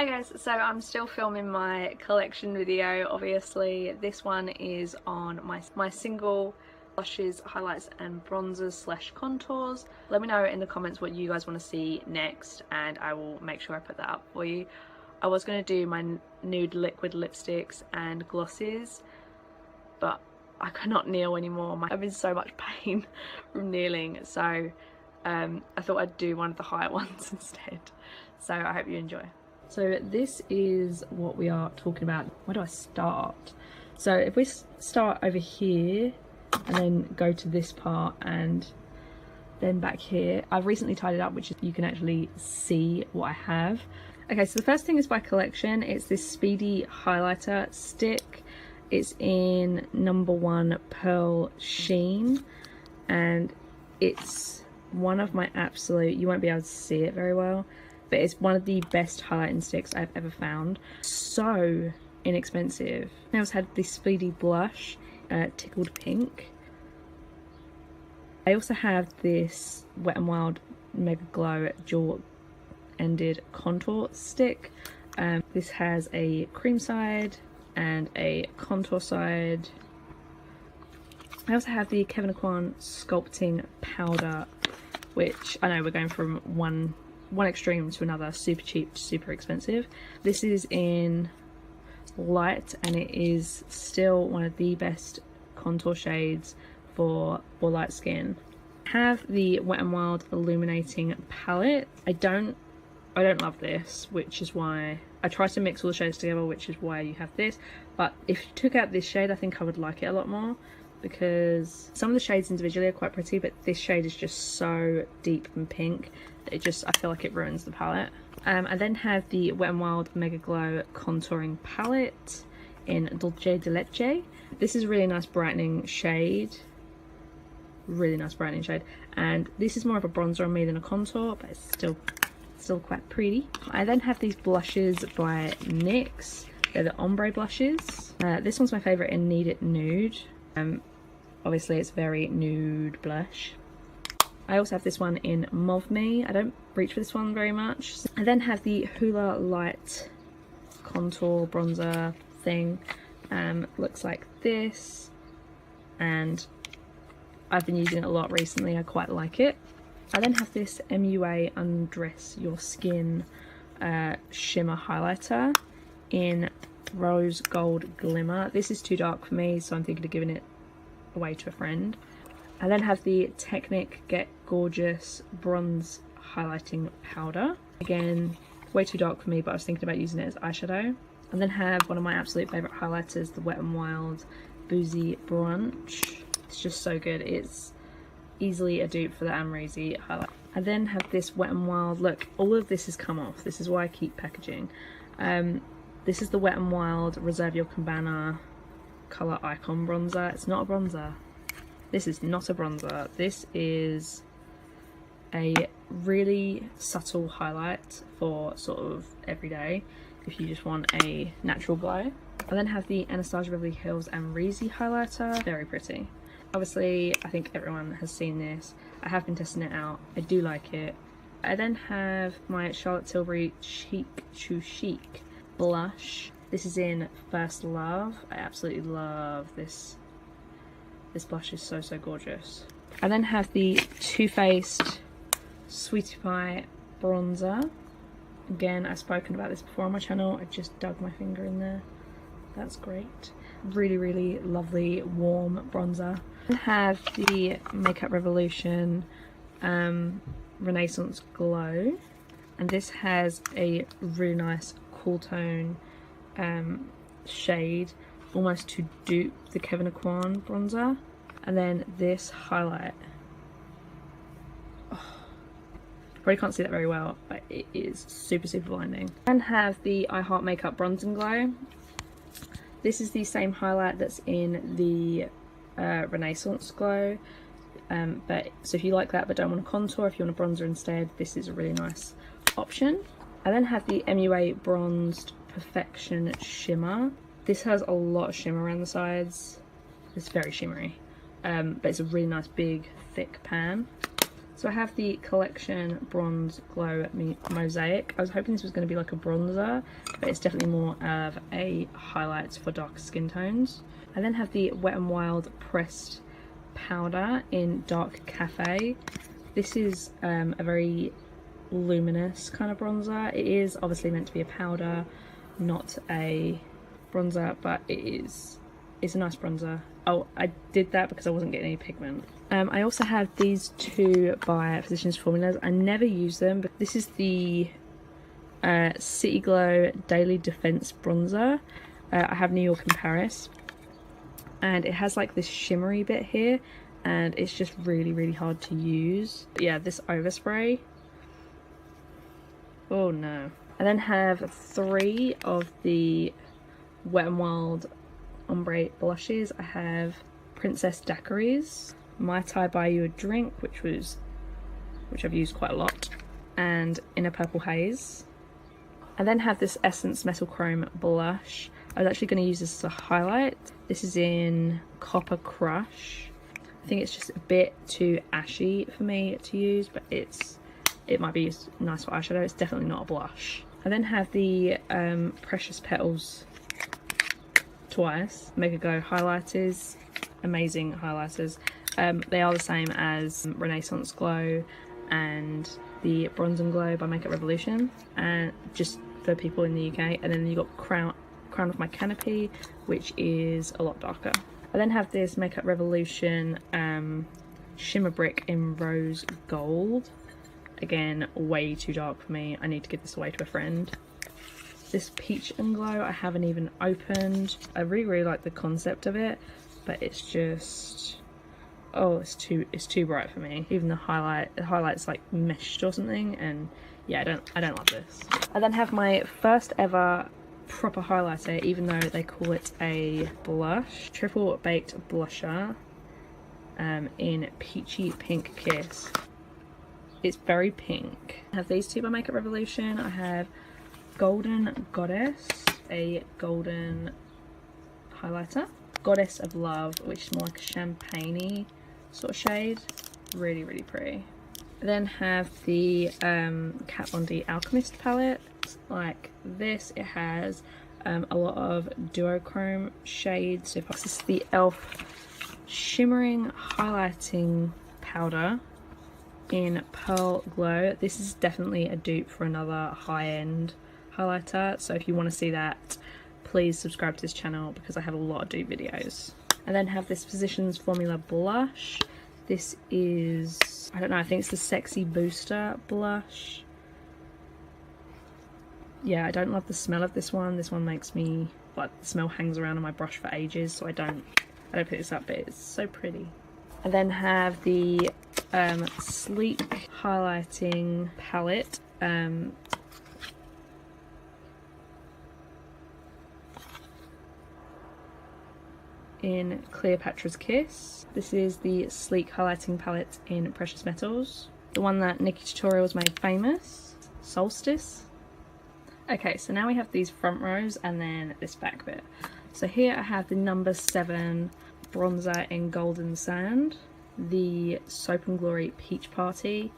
Hi guys, so I'm still filming my collection video. Obviously this one is on my single blushes, highlights and bronzers slash contours. Let me know in the comments what you guys want to see next and I will make sure I put that up for you. I was going to do my nude liquid lipsticks and glosses, but I cannot kneel anymore. I'm in so much pain from kneeling, so I thought I'd do one of the higher ones instead. So I hope you enjoy. So this is what we are talking about. Where do I start? So if we start over here and then go to this part and then back here, I've recently tied it up, which is you can actually see what I have. Okay, so the first thing is by collection. It's this Speedy highlighter stick. It's in #1 Pearl Sheen and it's one of my absolute, you won't be able to see it very well, but it's one of the best highlighting sticks I've ever found. So inexpensive. I also had this Speedy blush, Tickled Pink. I also have this Wet n Wild Megaglo dual ended contour stick. This has a cream side and a contour side. I also have the Kevin Aucoin Sculpting powder, which I know we're going from one extreme to another, super cheap, super expensive. This is in Lite and it is still one of the best contour shades for light skin. I have the Wet n Wild Illuminating palette. I don't love this, which is why I try to mix all the shades together, which is why you have this. But if you took out this shade, I think I would like it a lot more, because some of the shades individually are quite pretty, but this shade is just so deep and pink that it just, I feel like it ruins the palette. I then have the Wet n Wild Megaglo contouring palette in Dulce de Leche. This is a really nice brightening shade. Really nice brightening shade. And this is more of a bronzer on me than a contour, but it's still quite pretty. I then have these blushes by NYX. They're the Ombre blushes. This one's my favourite in Need It Nude. Obviously it's very nude blush. I also have this one in Mauve Me. I don't reach for this one very much. I then have the Hoola Lite contour bronzer thing. Looks like this, and I've been using it a lot recently. I quite like it. I then have this MUA Undress Your Skin shimmer highlighter in Rose Gold Glimmer. This is too dark for me, so I'm thinking of giving it away to a friend. I then have the Technic Get Gorgeous Bronze Highlighting Powder. Again, way too dark for me, but I was thinking about using it as eyeshadow. And then have one of my absolute favourite highlighters, the Wet n Wild Boozy Brunch. It's just so good. It's easily a dupe for the Amerzy highlight. I then have this Wet n Wild, look, all of this has come off. This is why I keep packaging. This is the Wet n Wild Reserve Your Cabana Colour Icon Bronzer. It's not a bronzer. This is not a bronzer. This is a really subtle highlight for sort of everyday, if you just want a natural glow. I then have the Anastasia Beverly Hills Amerzy Highlighter. Very pretty. Obviously, I think everyone has seen this. I have been testing it out. I do like it. I then have my Charlotte Tilbury Chic Chic blush. This is in First Love. I absolutely love this. This blush is so gorgeous. I then have the Too Faced Sweetie Pie bronzer. Again, I've spoken about this before on my channel. I just dug my finger in there. That's great. Really lovely warm bronzer. I have the Makeup Revolution Renaissance Glow, and this has a really nice cool tone shade, almost to dupe the Kevin Aucoin bronzer. And then this highlight, probably can't see that very well, but it is super blinding. And have the I Heart Makeup Bronze and Glow. This is the same highlight that's in the Renaissance Glow, but so if you like that but don't want a contour, if you want a bronzer instead, this is a really nice option. I then have the MUA Bronzed Perfection Shimmer. This has a lot of shimmer around the sides. It's very shimmery, but it's a really nice big thick pan. So I have the Collection Bronze Glow Mosaic. I was hoping this was going to be like a bronzer, but it's definitely more of a highlight for darker skin tones. I then have the Wet n Wild Pressed Powder in Dark Cafe. This is a very luminous kind of bronzer. It is obviously meant to be a powder, not a bronzer, but it's a nice bronzer. Oh, I did that because I wasn't getting any pigment. I also have these two by Physicians Formulas. I never use them, but this is the City Glow Daily Defense Bronzer. I have New York and Paris, and it has like this shimmery bit here, and it's just really hard to use. But yeah, this overspray. Oh no. I then have 3 of the Wet n Wild Ombre blushes. I have Princess Daiquiris, Mai Tai Buy You a Drink, which I've used quite a lot, and In a Purple Haze. I then have this Essence Metal Chrome blush. I was actually going to use this as a highlight. This is in Copper Crush. I think it's just a bit too ashy for me to use, but it might be nice for eyeshadow. It's definitely not a blush. I then have the Precious Petals Twice Megaglo highlighters. Amazing highlighters. They are the same as Renaissance Glow and the Bronze and Glow by Makeup Revolution, and just for people in the UK. And then you got Crown of My Canopy, which is a lot darker. I then have this Makeup Revolution Shimmer Brick in Rose Gold. Again, way too dark for me. I need to give this away to a friend. This Peach and Glow I haven't even opened. I really like the concept of it, but it's just, oh, it's too bright for me. Even the highlight's like meshed or something, and yeah, I don't love this. I then have my first ever proper highlighter, even though they call it a blush. Triple Baked Blusher in Peachy Pink Kiss. It's very pink. I have these two by Makeup Revolution. I have Golden Goddess, a golden highlighter. Goddess of Love, which is more like a champagne-y sort of shade. Really pretty. I then have the Kat Von D Alchemist palette. Like this, it has a lot of duochrome shades. So this is the e.l.f. Shimmering Highlighting Powder in Pearl Glow. This is definitely a dupe for another high-end highlighter, so if you want to see that, please subscribe to this channel because I have a lot of dupe videos. I then have this Physicians Formula blush. This is, I don't know, I think it's the Sexy Booster blush. Yeah, I don't love the smell of this one. This one makes me, like, the smell hangs around on my brush for ages, so I don't pick this up, but it's so pretty. I then have the Sleek Highlighting Palette. In Cleopatra's Kiss. This is the Sleek Highlighting Palette in Precious Metals. The one that Nikki Tutorials made famous. Solstice. Okay, so now we have these front rows and then this back bit. So here I have the number 7 bronzer in Golden Sand. The Soap and Glory Peach Party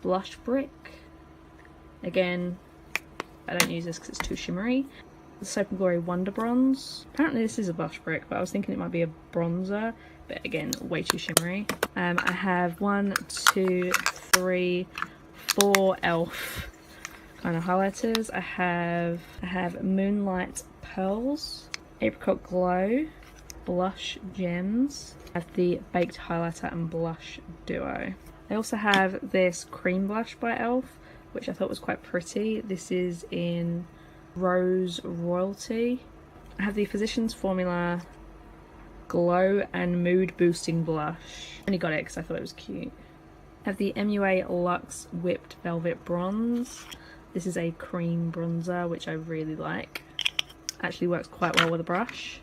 blush brick. Again, I don't use this because it's too shimmery. The Soap and Glory Wonder Bronze. Apparently this is a blush brick, but I was thinking it might be a bronzer, but again, way too shimmery. I have 1, 2, 3, 4 e.l.f. kind of highlighters. I have Moonlight Pearls, Apricot Glow, Blush Gems. I have the Baked Highlighter and Blush Duo. I also have this cream blush by e.l.f., which I thought was quite pretty. This is in Rose Royalty. I have the Physicians Formula Glow and Mood Boosting Blush. I only got it because I thought it was cute. I have the MUA Luxe Whipped Velvet Bronze. This is a cream bronzer, which I really like. Actually works quite well with a brush.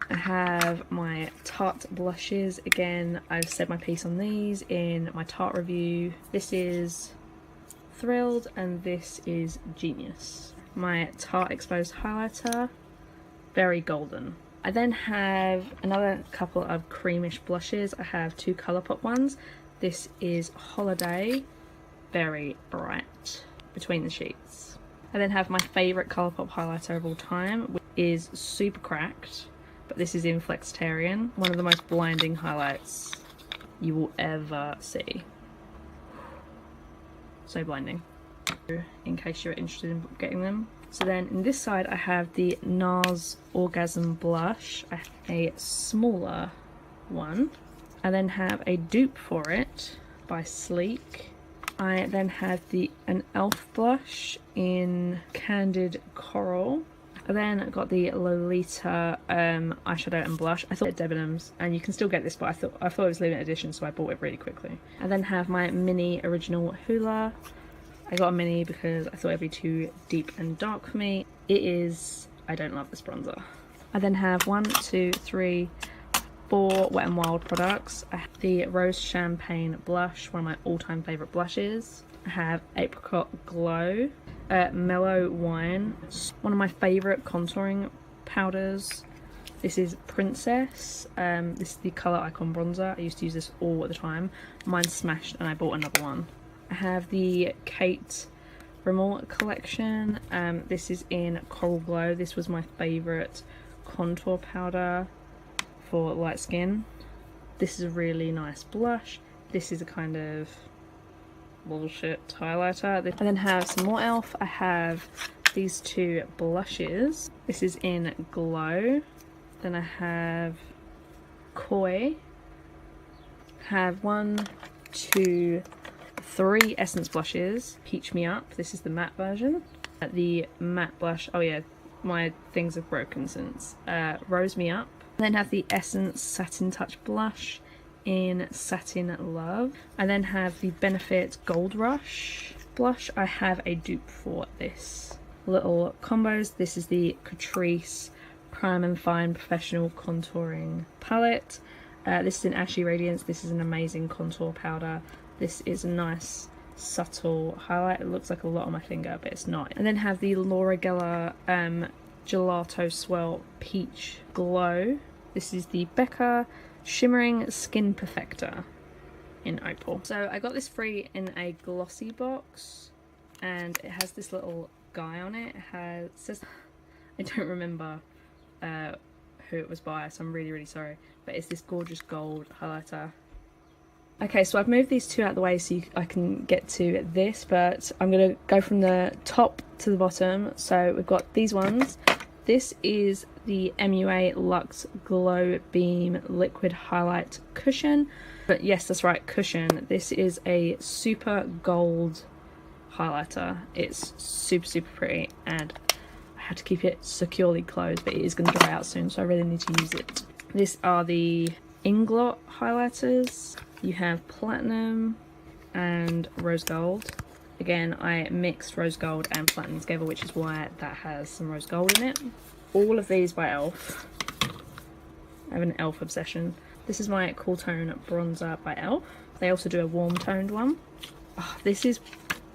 I have my Tarte blushes. Again, I've said my piece on these in my Tarte review. This is Thrilled and this is Genius. My Tarte Exposed highlighter, very golden. I then have another couple of creamish blushes. I have 2 Colourpop ones. This is Holiday, very bright, between the sheets. I then have my favourite Colourpop highlighter of all time, which is super cracked, but this is in Flexitarian, one of the most blinding highlights you will ever see. So blinding, in case you're interested in getting them. So then in this side I have the NARS Orgasm Blush, I have a smaller one. I then have a dupe for it by Sleek. I then have an e.l.f. blush in Candid Coral. I then got the Lolita eyeshadow and blush. I thought it Debenhams, and you can still get this, but I thought it was limited edition, so I bought it really quickly. I then have my mini original Hoola. I got a mini because I thought it'd be too deep and dark for me. I don't love this bronzer. I then have 4 Wet n Wild products. I have the Rose Champagne blush, one of my all-time favourite blushes. I have Apricot Glow, Mellow Wine, one of my favourite contouring powders. This is Princess. This is the Colour Icon bronzer. I used to use this all the time. Mine's smashed and I bought another one. I have the Kate Rimmel collection. This is in Coral Glow. This was my favourite contour powder for light skin. This is a really nice blush. This is a kind of bullshit highlighter. I then have some more e.l.f. I have these 2 blushes. This is in Glow. Then I have Koi. I have 1, 2, 3 Essence blushes. Peach Me Up. This is the matte version. The matte blush. Oh yeah, my things have broken since. Rose Me Up. Then have the Essence Satin Touch blush in Satin Love. I then have the Benefit Gold Rush blush. I have a dupe for this. Little combos. This is the Catrice Prime and Fine Professional Contouring Palette. This is in Ashy Radiance. This is an amazing contour powder. This is a nice subtle highlight. It looks like a lot on my finger, but it's not. And then have the Laura Geller Gelato Swirl Peach Glow. This is the Becca Shimmering Skin Perfector in Opal. So I got this free in a glossy box, and it has this little guy on it. It says, I don't remember who it was by, so I'm really sorry, but it's this gorgeous gold highlighter. Okay, so I've moved these 2 out of the way so I can get to this, but I'm going to go from the top to the bottom. So we've got these ones. This is the MUA Luxe Glow Beam Liquid Highlight Cushion. But yes, that's right, cushion. This is a super gold highlighter. It's super pretty, and I had to keep it securely closed, but it is going to dry out soon, so I really need to use it. These are the Inglot highlighters. You have Platinum and Rose Gold. Again, I mixed Rose Gold and Platinum together, which is why that has some Rose Gold in it. All of these by e.l.f. I have an e.l.f. obsession. This is my Cool Tone Bronzer by e.l.f. They also do a warm toned one. Oh, this is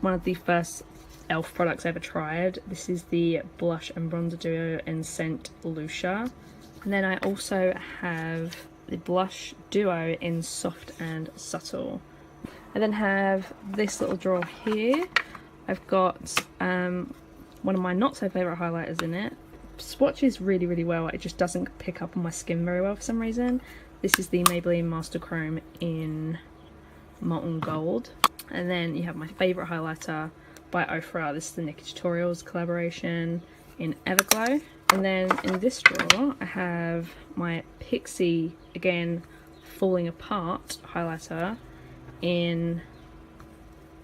one of the first e.l.f. products I ever tried. This is the Blush and Bronzer Duo in Scent Lucia. And then I also have the Blush Duo in Soft and Subtle. I then have this little drawer here. I've got one of my not so favourite highlighters in it. Swatches really well, it just doesn't pick up on my skin very well for some reason. This is the Maybelline Master Chrome in Molten Gold. And then you have my favourite highlighter by Ofra. This is the Nikki Tutorials collaboration in Everglow. And then in this drawer I have my Pixie, again, Falling Apart highlighter in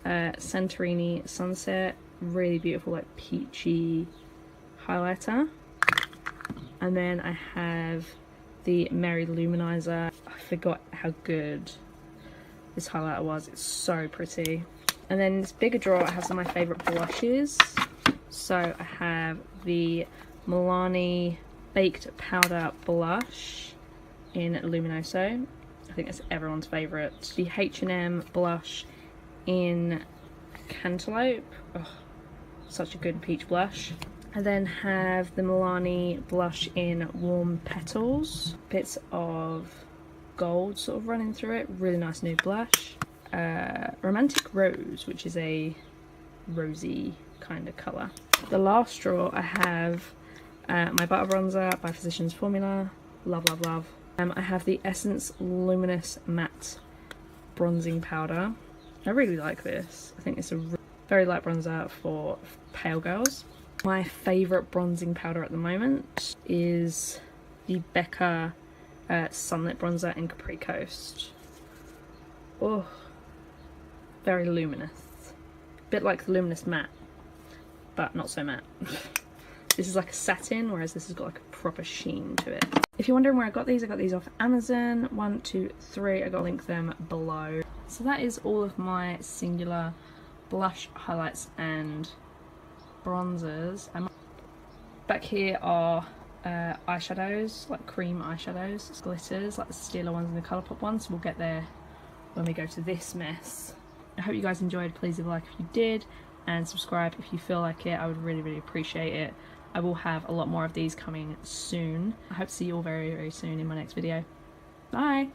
Santorini Sunset. Really beautiful, like peachy highlighter. And then I have the Mary Luminizer. I forgot how good this highlighter was. It's so pretty. And then in this bigger drawer I have some of my favourite blushes. So I have the Milani Baked Powder Blush in Luminoso. I think that's everyone's favourite. The H&M blush in Cantaloupe. Oh, such a good peach blush. I then have the Milani blush in Warm Petals. Bits of gold sort of running through it. Really nice nude blush. Romantic Rose, which is a rosy kind of colour. The last straw, I have my butter bronzer by Physicians Formula. Love, love, love. I have the Essence Luminous Matte Bronzing Powder. I really like this. I think it's a very light bronzer for pale girls. My favourite bronzing powder at the moment is the Becca Sunlit Bronzer in Capri Coast. Oh, very luminous. A bit like the Luminous Matte, but not so matte. This is like a satin, whereas this has got like a proper sheen to it. If you're wondering where I got these off Amazon. 1, 2, 3. I got to link them below. So that is all of my singular blush, highlights and bronzers. Back here are eyeshadows, like cream eyeshadows, glitters, like the Stila ones and the Colourpop ones. We'll get there when we go to this mess. I hope you guys enjoyed. Please leave a like if you did, and subscribe if you feel like it. I would really, really appreciate it. I will have a lot more of these coming soon. I hope to see you all very, very soon in my next video. Bye!